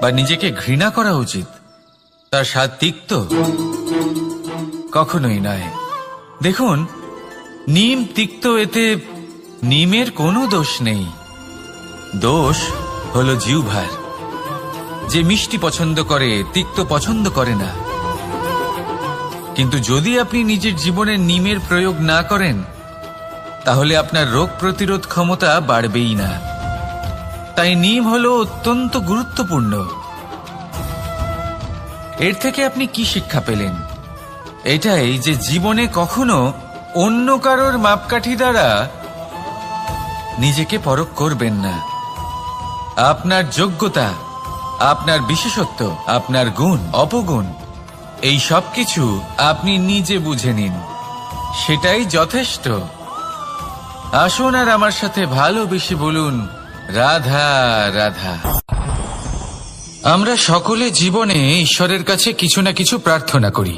বা নিজেকে ঘৃণা করা উচিত? তার স্বাদ তিক্ত? কখনোই নয়। দেখুন, নিম তিক্ত, এতে নিমের কোনো দোষ নেই। দোষ হলো জিহ্বার, যে মিষ্টি পছন্দ করে, তিক্ত পছন্দ করে না। কিন্তু যদি আপনি নিজের জীবনে নিমের প্রয়োগ না করেন, তাহলে আপনার রোগ প্রতিরোধ ক্ষমতা বাড়বেই না। তাই নিম হলো অত্যন্ত গুরুত্বপূর্ণ। এর থেকে আপনি কি শিক্ষা পেলেন? এটাই যে জীবনে কখনো অন্য কারোর মাপকাঠি দ্বারা নিজেকে পরখ করবেন না। আপনার যোগ্যতা, আপনার বিশেষত্ব, আপনার গুণ অপগুণ, এই সব কিছু আপনি নিজে বুঝে নিন, সেটাই যথেষ্ট। আসুন আর আমার সাথে ভালোবেসে বলুন, রাধা রাধা। আমরা সকলে জীবনে ঈশ্বরের কাছে কিছু না কিছু প্রার্থনা করি,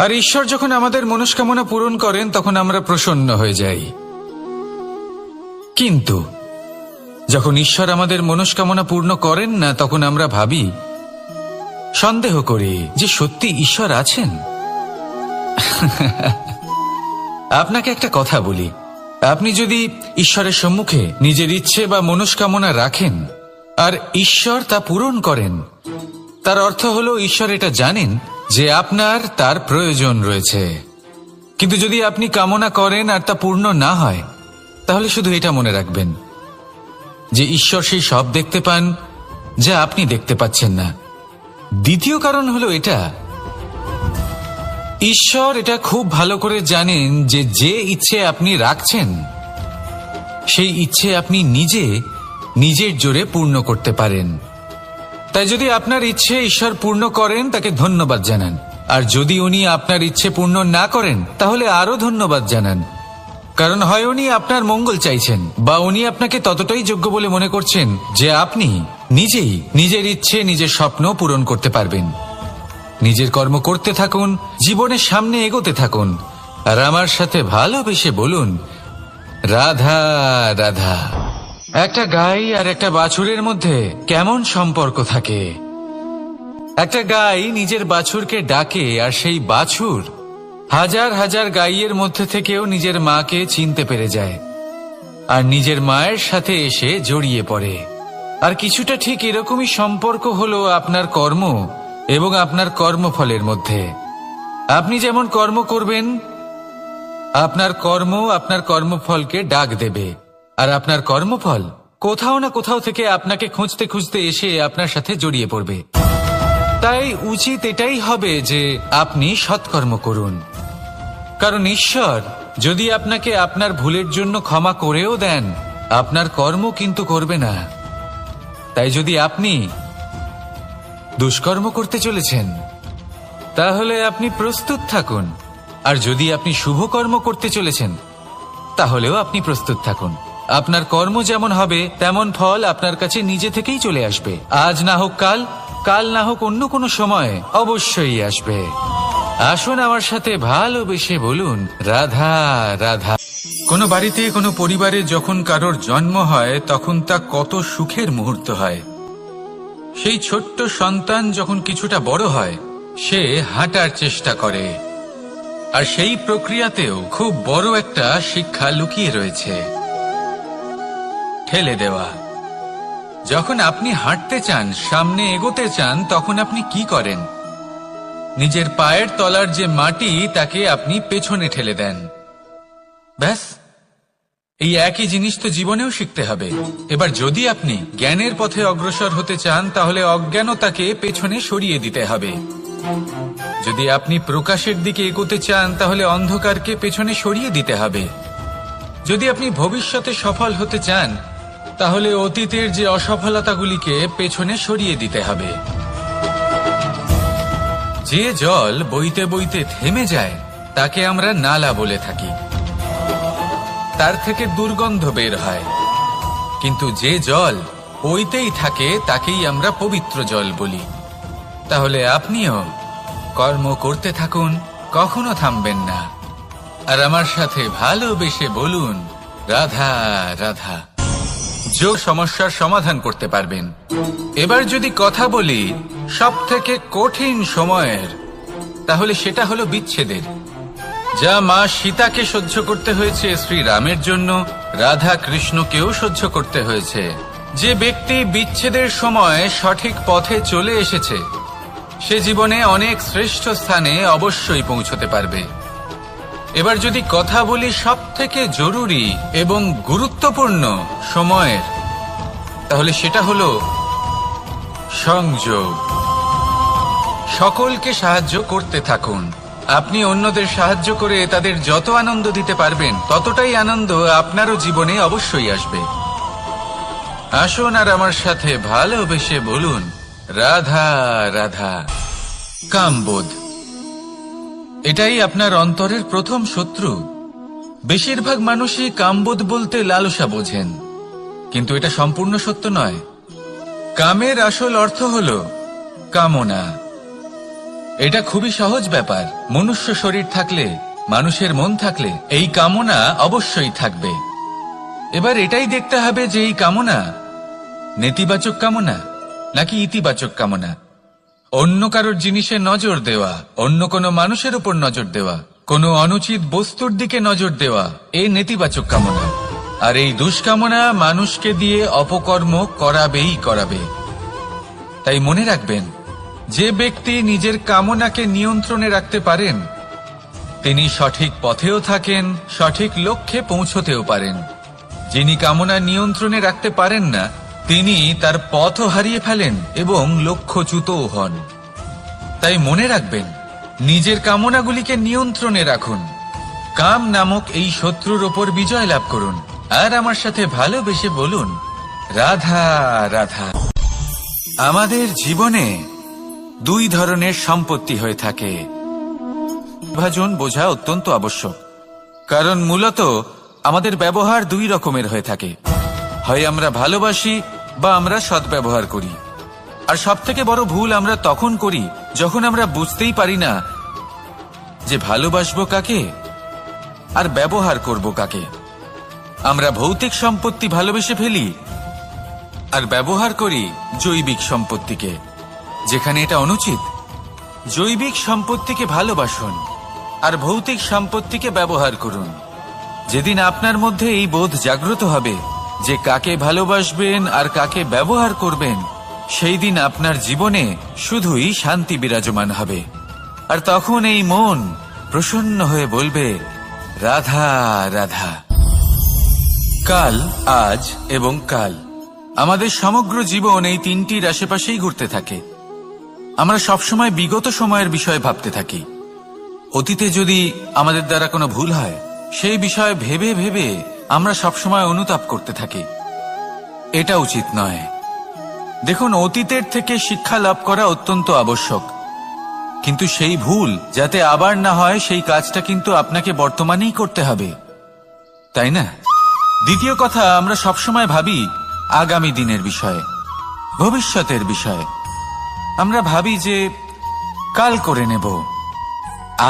আর ঈশ্বর যখন আমাদের মনস্কামনা পূরণ করেন তখন আমরা প্রসন্ন হয়ে যাই। কিন্তু যখন ঈশ্বর আমাদের মনস্কামনা পূর্ণ করেন না, তখন আমরা ভাবি, সন্দেহ করি যে সত্যি ঈশ্বর আছেন। আপনাকে একটা কথা বলি, আপনি যদি ঈশ্বরের সম্মুখে নিজের ইচ্ছে বা মনস্কামনা রাখেন আর ঈশ্বর তা পূরণ করেন, তার অর্থ হলো ঈশ্বর এটা জানেন যে আপনার তার প্রয়োজন রয়েছে। কিন্তু যদি আপনি কামনা করেন আর তা পূর্ণ না হয়, তাহলে শুধু এটা মনে রাখবেন যে ঈশ্বর সেই সব দেখতে পান যা আপনি দেখতে পাচ্ছেন না। দ্বিতীয় কারণ হলো এটা, ঈশ্বর এটা খুব ভালো করে জানেন যে যে ইচ্ছে আপনি রাখছেন, সেই ইচ্ছে আপনি নিজের জোরে পূর্ণ করতে পারেন। তাই যদি আপনার ইচ্ছে ঈশ্বর পূর্ণ করেন, তাকে ধন্যবাদ জানান। আর যদি উনি আপনার ইচ্ছে পূর্ণ না করেন, তাহলে আরো ধন্যবাদ জানান। কারণ হয় উনি আপনার মঙ্গল চাইছেন, বা উনি আপনাকে ততটাই যোগ্য বলে মনে করছেন যে আপনি নিজেই নিজের ইচ্ছে, নিজের স্বপ্ন পূরণ করতে পারবেন। নিজের কর্ম করতে থাকুন, জীবনের সামনে এগোতে থাকুন, আর আমার সাথে ভালোবেসে বলুন, রাধা রাধা। একটা গাই আর একটা বাছুরের মধ্যে কেমন সম্পর্ক থাকে? একটা গাই নিজের বাছুরকে ডাকে, আর সেই বাছুর হাজার হাজার গাইয়ের মধ্যে থেকেও নিজের মাকে চিনতে পেরে যায় আর নিজের মায়ের সাথে এসে জড়িয়ে পড়ে। আর কিছুটা ঠিক এরকমই সম্পর্ক হলো আপনার কর্ম এবং আপনার কর্মফলের মধ্যে। আপনি যেমন কর্ম করবেন, আপনার কর্ম আপনার কর্মফলকে ডাক দেবে, আর আপনার কর্মফল কোথাও না কোথাও থেকে আপনাকে খুঁজতে খুঁজতে এসে আপনার সাথে জড়িয়ে পড়বে। তাই উচিত এটাই হবে যে আপনি সৎকর্ম করুন, কারণ ঈশ্বর যদি আপনাকে আপনার ভুলের জন্য ক্ষমা করেও দেন, আপনার কর্ম কিন্তু করবে না। তাই যদি আপনি দুষ্কর্ম করতে চলেছেন, তাহলে আপনি প্রস্তুত থাকুন, আর যদি আপনি শুভ কর্ম করতে চলেছেন, তাহলেও আপনি প্রস্তুত থাকুন। আপনার কর্ম যেমন হবে তেমন ফল আপনার কাছে নিজে থেকেই চলে আসবে। আজ না হোক কাল, কাল না হোক অন্য কোনো সময়, অবশ্যই আসবে। আসুন আমার সাথে ভালোবেসে বলুন, রাধা রাধা। কোনো বাড়িতে, কোনো পরিবারে যখন কারোর জন্ম হয়, তখন তা কত সুখের মুহূর্ত হয়। সেই ছোট্ট সন্তান যখন কিছুটা বড় হয়, সে হাঁটার চেষ্টা করে, আর সেই প্রক্রিয়াতেও খুব বড় একটা শিক্ষা লুকিয়ে রয়েছে, ঠেলে দেওয়া। যখন আপনি হাঁটতে চান, সামনে এগোতে চান, তখন আপনি কি করেন? নিজের পায়ের তলার যে মাটি, তাকে আপনি পেছনে ঠেলে দেন। ব্যাস, এই একই জিনিস তো জীবনেও শিখতে হবে। এবার যদি আপনি জ্ঞানের পথে অগ্রসর হতে চান, তাহলে অজ্ঞানতাকে পেছনে সরিয়ে দিতে হবে। যদি আপনি প্রকাশের দিকে এগোতে চান, তাহলে অন্ধকারকে পেছনে সরিয়ে দিতে হবে। যদি আপনি ভবিষ্যতে সফল হতে চান, তাহলে অতীতের যে অসফলতাগুলিকে পেছনে সরিয়ে দিতে হবে। যে জল বইতে বইতে থেমে যায়, তাকে আমরা নালা বলে থাকি, তার থেকে দুর্গন্ধ বের হয়। কিন্তু যে জল বইতেই থাকে, তাকেই আমরা পবিত্র জল বলি। তাহলে আপনিও কর্ম করতে থাকুন, কখনো থামবেন না, আর আমার সাথে ভালোবেসে বলুন, রাধা রাধা। যোগ সমস্যার সমাধান করতে পারবেন। এবার যদি কথা বলি সব থেকে কঠিন সময়ের, তাহলে সেটা হলো বিচ্ছেদের। যা মা সীতাকে সহ্য করতে হয়েছে শ্রীরামের জন্য, রাধা কৃষ্ণকেও সহ্য করতে হয়েছে। যে ব্যক্তি বিচ্ছেদের সময় সঠিক পথে চলে এসেছে, সে জীবনে অনেক শ্রেষ্ঠ স্থানে অবশ্যই পৌঁছতে পারবে। এবার যদি কথা বলি সব থেকে জরুরি এবং গুরুত্বপূর্ণ সময়ের, তাহলে সেটা হলো সংযোগ। সকলকে সাহায্য করতে থাকুন। আপনি অন্যদের সাহায্য করে তাদের যত আনন্দ দিতে পারবেন, ততটাই আনন্দ আপনারও জীবনে অবশ্যই আসবে। আসুন আর আমার সাথে ভালোবেসে বলুন, রাধা রাধা। কামবোধ, এটাই আপনার অন্তরের প্রথম শত্রু। বেশিরভাগ মানুষই কামবোধ বলতে লালসা বোঝেন, কিন্তু এটা সম্পূর্ণ সত্য নয়। কামের আসল অর্থ হল কামনা। এটা খুবই সহজ ব্যাপার। মনুষ্য শরীর থাকলে, মানুষের মন থাকলে এই কামনা অবশ্যই থাকবে। এবার এটাই দেখতে হবে যে এই কামনা নেতিবাচক কামনা নাকি ইতিবাচক কামনা। অন্য কারোর জিনিসে নজর দেওয়া, অন্য কোনো মানুষের উপর নজর দেওয়া, কোনো অনুচিত বস্তুর দিকে নজর দেওয়া, এই নেতিবাচক কামনা। আর এই দুষ্কামনা মানুষকে দিয়ে অপকর্ম করাবে। তাই মনে রাখবেন, যে ব্যক্তি নিজের কামনাকে নিয়ন্ত্রণে রাখতে পারেন, তিনি সঠিক পথেও থাকেন, সঠিক লক্ষ্যে পৌঁছতেও পারেন। যিনি কামনা নিয়ন্ত্রণে রাখতে পারেন না, তিনি তার পথও হারিয়ে ফেলেন এবং লক্ষ্যচ্যুতও হন। তাই মনে রাখবেন, নিজের কামনাগুলিকে নিয়ন্ত্রণে রাখুন। কাম নামক এই শত্রুর ওপর বিজয় লাভ করুন। আর আমার সাথে ভালোবেসে বলুন, রাধা রাধা। আমাদের জীবনে দুই ধরনের সম্পত্তি হয়ে থাকে। বিভাজন বোঝা অত্যন্ত আবশ্যক, কারণ মূলত আমাদের ব্যবহার দুই রকমের হয়ে থাকে। হয় আমরা ভালোবাসি বা আমরা সদ্ব্যবহার করি। আর সব থেকে বড় ভুল আমরা তখন করি যখন আমরা বুঝতেই পারি না যে ভালোবাসবো কাকে আর ব্যবহার করব কাকে। আমরা ভৌতিক সম্পত্তি ভালোবেসে ফেলি আর ব্যবহার করি জৈবিক সম্পত্তিকে, যেখানে এটা অনুচিত। জৈবিক সম্পত্তিকে ভালোবাসুন আর ভৌতিক সম্পত্তিকে ব্যবহার করুন। যেদিন আপনার মধ্যে এই বোধ জাগ্রত হবে যে কাকে ভালোবাসবেন আর কাকে ব্যবহার করবেন, সেই দিন আপনার জীবনে শুধুই শান্তি বিরাজমান হবে। আর তখন এই মন প্রসন্ন হয়ে বলবে, রাধা রাধা। কাল, আজ এবং কাল। আমাদের সমগ্র জীবন এই তিনটির আশেপাশেই ঘুরতে থাকে। আমরা সবসময় বিগত সময়ের বিষয়ে ভাবতে থাকি। অতীতে যদি আমাদের দ্বারা কোনো ভুল হয়, সেই বিষয়ে ভেবে ভেবে আমরা সবসময় অনুতাপ করতে থাকি। এটা উচিত নয়। দেখুন, অতীতের থেকে শিক্ষা লাভ করা অত্যন্ত আবশ্যক, কিন্তু সেই ভুল যাতে আবার না হয় সেই কাজটা কিন্তু আপনাকে বর্তমানেই করতে হবে, তাই না? দ্বিতীয় কথা, আমরা সবসময় ভাবি আগামী দিনের বিষয়ে, ভবিষ্যতের বিষয়ে। আমরা ভাবি যে কাল করে নেব,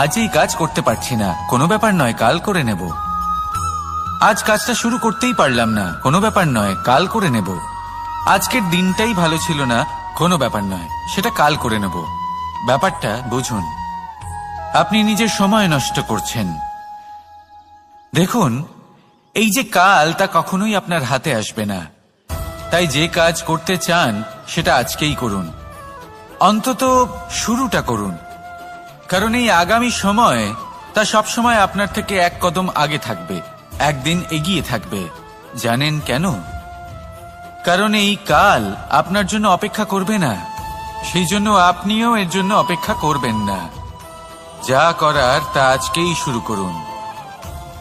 আজ এই কাজ করতে পারছি না, কোনো ব্যাপার নয়, কাল করে নেব। আজ কাজটা শুরু করতেই পারলাম না, কোনো ব্যাপার নয়, কাল করে নেব। আজকের দিনটাই ভালো ছিল না, কোনো ব্যাপার নয়, সেটা কাল করে নেব। ব্যাপারটা বুঝুন, আপনি নিজের সময় নষ্ট করছেন। দেখুন, এই যে কাল, তা কখনোই আপনার হাতে আসবে না। তাই যে কাজ করতে চান সেটা আজকেই করুন, অন্তত শুরুটা করুন। কারণ এই আগামী সময় তা সবসময় আপনার থেকে এক কদম আগে থাকবে, একদিন এগিয়ে থাকবে। জানেন কেন? কারণ এই কাল আপনার জন্য অপেক্ষা করবে না, সেই জন্য আপনিও এর জন্য অপেক্ষা করবেন না। যা করার তা আজকেই শুরু করুন।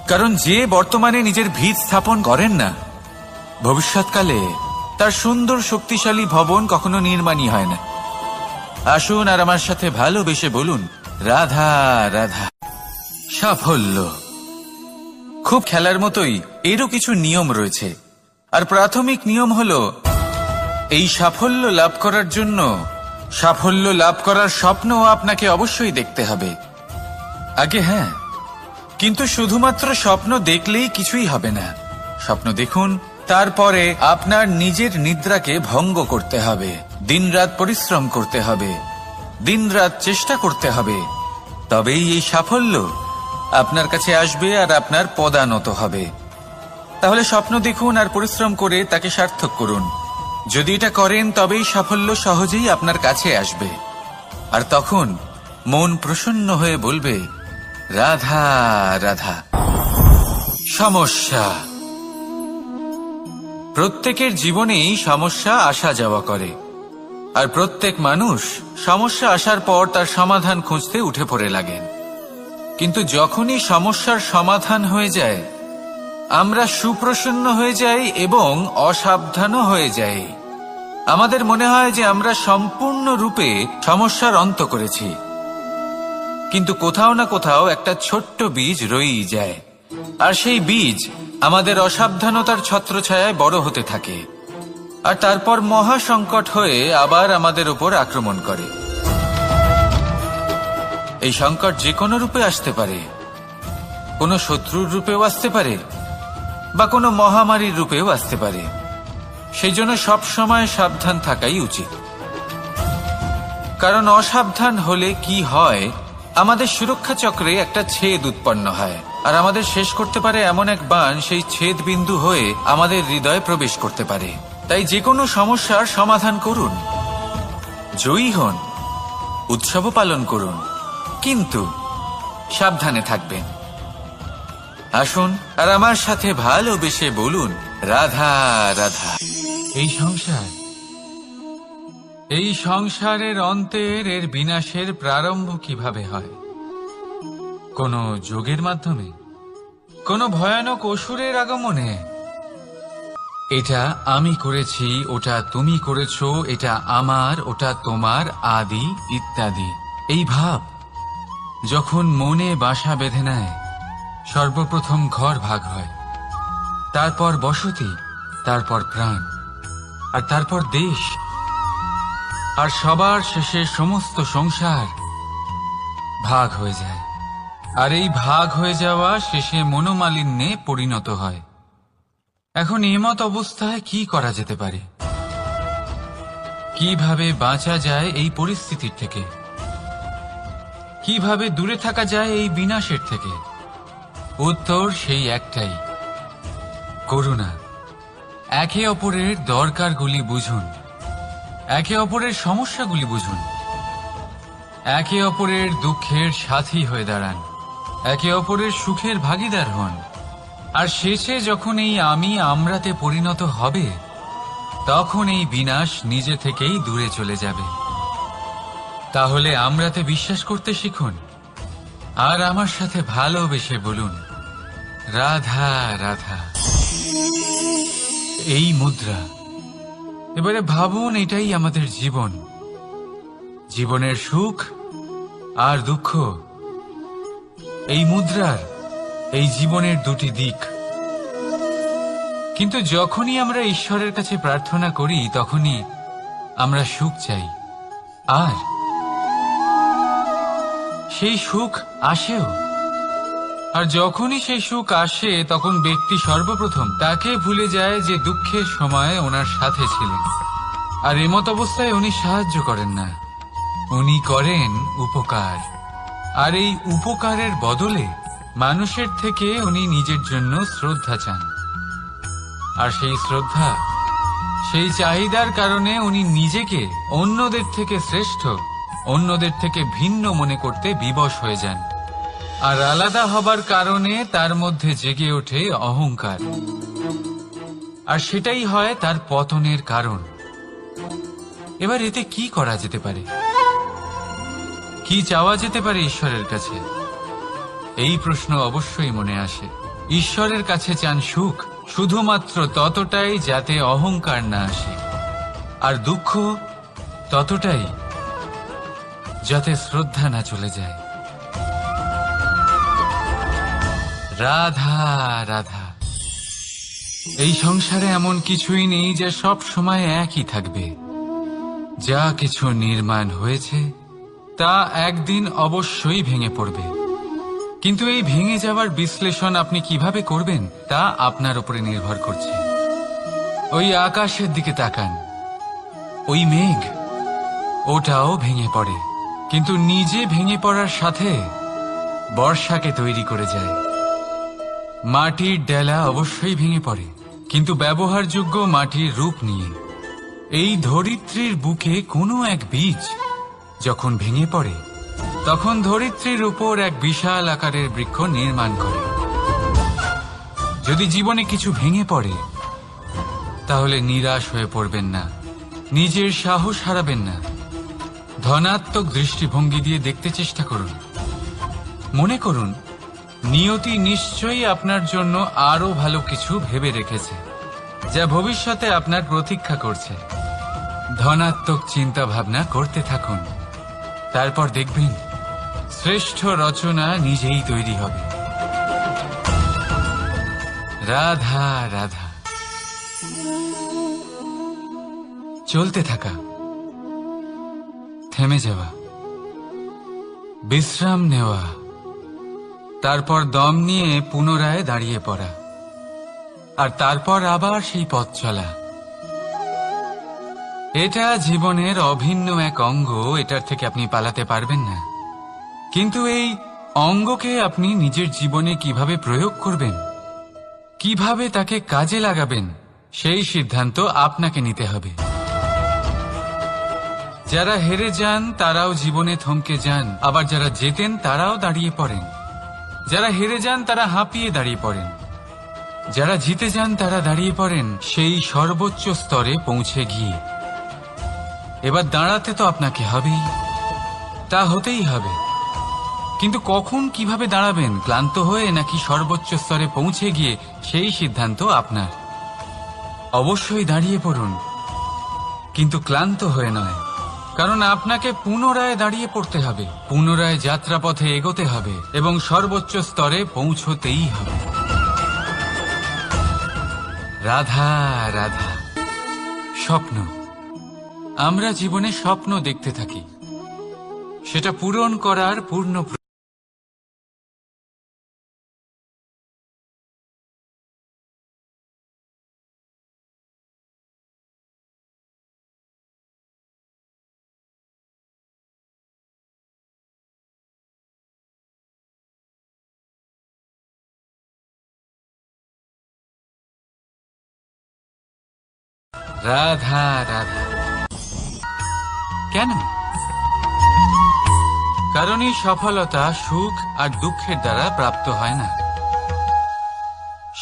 কারণ যে বর্তমানে নিজের ভিত স্থাপন করেন না, ভবিষ্যৎকালে তার সুন্দর শক্তিশালী ভবন কখনো নির্মাণই হয় না। আসুন আর আমার সাথে ভালোবেসে বলুন, রাধা রাধা। সাফল্য খুব খেলার মতোই, এরও কিছু নিয়ম রয়েছে। আর প্রাথমিক নিয়ম হলো, এই সাফল্য লাভ করার জন্য সাফল্য লাভ করার স্বপ্ন আপনাকে অবশ্যই দেখতে হবে আগে। হ্যাঁ, কিন্তু শুধুমাত্র স্বপ্ন দেখলেই কিছুই হবে না। স্বপ্ন দেখুন, তারপরে আপনার নিজের নিদ্রাকে ভঙ্গ করতে হবে, দিনরাত পরিশ্রম করতে হবে, দিনরাত চেষ্টা করতে হবে, তবেই এই সাফল্য আপনার কাছে আসবে আর আপনার পদানত হবে। তাহলে স্বপ্ন দেখুন আর পরিশ্রম করে তাকে সার্থক করুন। যদি এটা করেন তবেই সাফল্য সহজেই আপনার কাছে আসবে। আর তখন মন প্রসন্ন হয়ে বলবে, রাধা রাধা। সমস্যা। প্রত্যেকের জীবনেই সমস্যা আসা যাওয়া করে, আর প্রত্যেক মানুষ সমস্যা আসার পর তার সমাধান খুঁজতে উঠে পড়ে লাগেন। কিন্তু যখনই সমস্যার সমাধান হয়ে যায়, আমরা সুপ্রসন্ন হয়ে যাই এবং অসাবধানও হয়ে যাই। আমাদের মনে হয় যে আমরা সম্পূর্ণরূপে সমস্যার অন্ত করেছি, কিন্তু কোথাও না কোথাও একটা ছোট্ট বীজ রয়েই যায়, আর সেই বীজ আমাদের অসাবধানতার ছত্রছায়ায় বড় হতে থাকে, আর তারপর মহা সংকট হয়ে আবার আমাদের উপর আক্রমণ করে। এই সংকট যে কোনো রূপে আসতে পারে, কোনো শত্রুর রূপেও আসতে পারে, বা কোনো মহামারীর রূপেও আসতে পারে। সেই জন্য সবসময় সাবধান থাকাই উচিত, কারণ অসাবধান হলে কি হয়, আমাদের সুরক্ষা চক্রে একটা ছেদ উৎপন্ন হয়, আর আমাদের শেষ করতে পারে এমন এক বাণ সেই ছেদ বিন্দু হয়ে আমাদের হৃদয়ে প্রবেশ করতে পারে। তাই যে কোনো সমস্যার সমাধান করুন, জয়ী হন, উৎসবও পালন করুন, কিন্তু সাবধানে থাকবেন। আসুন আর আমার সাথে ভালোবেসে বলুন, রাধা রাধা। এই সংসারের অন্তের এর বিনাশের প্রারম্ভ কিভাবে হয়? কোন যোগের মাধ্যমে, কোন ভয়ানক অসুরের আগমনে। এটা আমি করেছি, ওটা তুমি করেছো, এটা আমার, ওটা তোমার, আদি ইত্যাদি। এই ভাব যখন মনে বাসা বেঁধে নেয়, সর্বপ্রথম ঘর ভাগ হয়, তারপর বসতি, তারপর প্রাণ, আর তারপর দেশ, আর সবার শেষে সমস্ত সংসার ভাগ হয়ে যায়। আর এই ভাগ হয়ে যাওয়া শেষে মনোমালিন্যে পরিণত হয়। এখন এমত অবস্থায় কি করা যেতে পারে? কিভাবে বাঁচা যায় এই পরিস্থিতির থেকে? কিভাবে দূরে থাকা যায় এই বিনাশের থেকে? উত্তর সেই একটাই, করুণা। একে অপরের দরকারগুলি বুঝুন, একে অপরের সমস্যাগুলি বুঝুন, একে অপরের দুঃখের সাথী হয়ে দাঁড়ান, একে অপরের সুখের ভাগীদার হন। আর শেষে যখন এই আমি আমরাতে পরিণত হবে, তখন এই বিনাশ নিজে থেকেই দূরে চলে যাবে। তাহলে আমরাতে বিশ্বাস করতে শিখুন, আর আমার সাথে ভালোবেসে বলুন, রাধা রাধা। এই মুদ্রা। এবারে ভাবুন, এটাই আমাদের জীবন, জীবনের সুখ আর দুঃখ। এই মুদ্রার, এই জীবনের দুটি দিক। কিন্তু যখনই আমরা ঈশ্বরের কাছে প্রার্থনা করি, তখনই আমরা সুখ চাই, আর সেই সুখ আসেও। আর যখনই সেই সুখ আসে, তখন ব্যক্তি সর্বপ্রথম তাকে ভুলে যায় যে দুঃখের সময় ওনার সাথে ছিলেন। আর এমত অবস্থায় উনি সাহায্য করেন না, উনি করেন উপকার। আর এই উপকারের বদলে মানুষের থেকে উনি নিজের জন্য শ্রদ্ধা চান। আর সেই শ্রদ্ধা, সেই চাহিদার কারণে উনি নিজেকে অন্যদের থেকে শ্রেষ্ঠ, অন্যদের থেকে ভিন্ন মনে করতে বিবশ হয়ে যান। আর আলাদা হবার কারণে তার মধ্যে জেগে ওঠে অহংকার, আর সেটাই হয় তার পতনের কারণ। এবার এতে কি করা যেতে পারে? কি চাওয়া যেতে পারে ঈশ্বরের কাছে? এই প্রশ্ন অবশ্যই মনে আসে। ঈশ্বরের কাছে চান সুখ, শুধুমাত্র ততটাই যাতে অহংকার না আসে, আর দুঃখ ততটাই যাতে শ্রদ্ধা না চলে যায়। রাধা রাধা। এই সংসারে এমন কিছুই নেই যে সব সময় একই থাকবে। যা কিছু নির্মাণ হয়েছে তা একদিন অবশ্যই ভেঙে পড়বে, কিন্তু এই ভেঙে যাওয়ার বিশ্লেষণ আপনি কিভাবে করবেন তা আপনার উপরে নির্ভর করছে। ওই আকাশের দিকে তাকান, ওই মেঘ, ওটাও ভেঙে পড়ে, কিন্তু নিজে ভেঙে পড়ার সাথে বর্ষাকে তৈরি করে যায়। মাটির ডেলা অবশ্যই ভেঙে পড়ে, কিন্তু ব্যবহারযোগ্য মাটির রূপ নিয়ে। এই ধরিত্রীর বুকে কোনো এক বীজ যখন ভেঙে পড়ে, তখন ধরিত্রীর উপর এক বিশাল আকারের বৃক্ষ নির্মাণ করে। যদি জীবনে কিছু ভেঙে পড়ে, তাহলে নিরাশ হয়ে পড়বেন না, নিজের সাহস হারাবেন না। ধনাত্মক দৃষ্টিভঙ্গি দিয়ে দেখতে চেষ্টা করুন। মনে করুন, নিয়তি নিশ্চয়ই আপনার জন্য আরো ভালো কিছু ভেবে রেখেছে, যা ভবিষ্যতে আপনার প্রতীক্ষা করছে। ধনাত্মক চিন্তা ভাবনা করতে থাকুন, তারপর দেখবেন শ্রেষ্ঠ রচনা নিজেই তৈরি হবে। রাধা রাধা। চলতে থাকা, থেমে যাওয়া, বিশ্রাম নেওয়া, তারপর দম নিয়ে পুনরায় দাঁড়িয়ে পড়া, আর তারপর আবার সেই পথ চলা। এটা জীবনের অভিন্ন এক অঙ্গ, এটার থেকে আপনি পালাতে পারবেন না। কিন্তু এই অঙ্গকে আপনি নিজের জীবনে কিভাবে প্রয়োগ করবেন, কিভাবে তাকে কাজে লাগাবেন, সেই সিদ্ধান্ত আপনাকে নিতে হবে। যারা হেরে যান তারাও জীবনে থমকে যান, আবার যারা জেতেন তারাও দাঁড়িয়ে পড়েন। যারা হেরে যান তারা হাঁপিয়ে দাঁড়িয়ে পড়েন, যারা জিতে যান তারা দাঁড়িয়ে পড়েন সেই সর্বোচ্চ স্তরে পৌঁছে গিয়ে। এবার দাঁড়াতে তো আপনাকে হবেই, তা হতেই হবে। কিন্তু কখন, কিভাবে দাঁড়াবেন, ক্লান্ত হয়ে নাকি সর্বোচ্চ স্তরে পৌঁছে গিয়ে, সেই সিদ্ধান্ত আপনার। অবশ্যই দাঁড়িয়ে পড়ুন, কিন্তু ক্লান্ত হয়ে নয়, কারণ আপনাকে পুনরায় দাঁড়িয়ে পড়তে হবে, পুনরায় যাত্রাপথে এগোতে হবে এবং সর্বোচ্চ স্তরে পৌঁছতেই হবে। রাধা রাধা। স্বপ্ন, আমরা জীবনে স্বপ্ন দেখতে থাকি, সেটা পূরণ করার পূর্ণ রাধা রাধা। কেন? কারণ এই সফলতা সুখ আর দুঃখের দ্বারা প্রাপ্ত হয় না।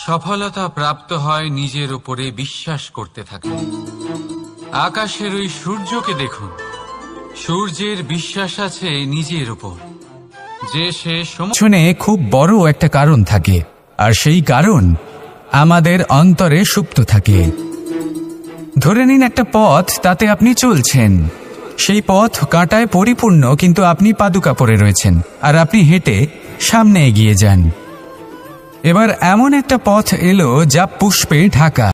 সফলতা প্রাপ্ত হয় নিজের উপরে বিশ্বাস করতে থাকে। আকাশের ওই সূর্যকে দেখুন, সূর্যের বিশ্বাস আছে নিজের উপর যে সে শুনে খুব বড় একটা কারণ থাকে, আর সেই কারণ আমাদের অন্তরে সুপ্ত থাকে। ধরে নিন একটা পথ, তাতে আপনি চলছেন, সেই পথ কাঁটায় পরিপূর্ণ, কিন্তু আপনি পাদুকা পরে রয়েছেন আর আপনি হেঁটে সামনে এগিয়ে যান। এবার এমন একটা পথ এলো যা পুষ্পে ঢাকা।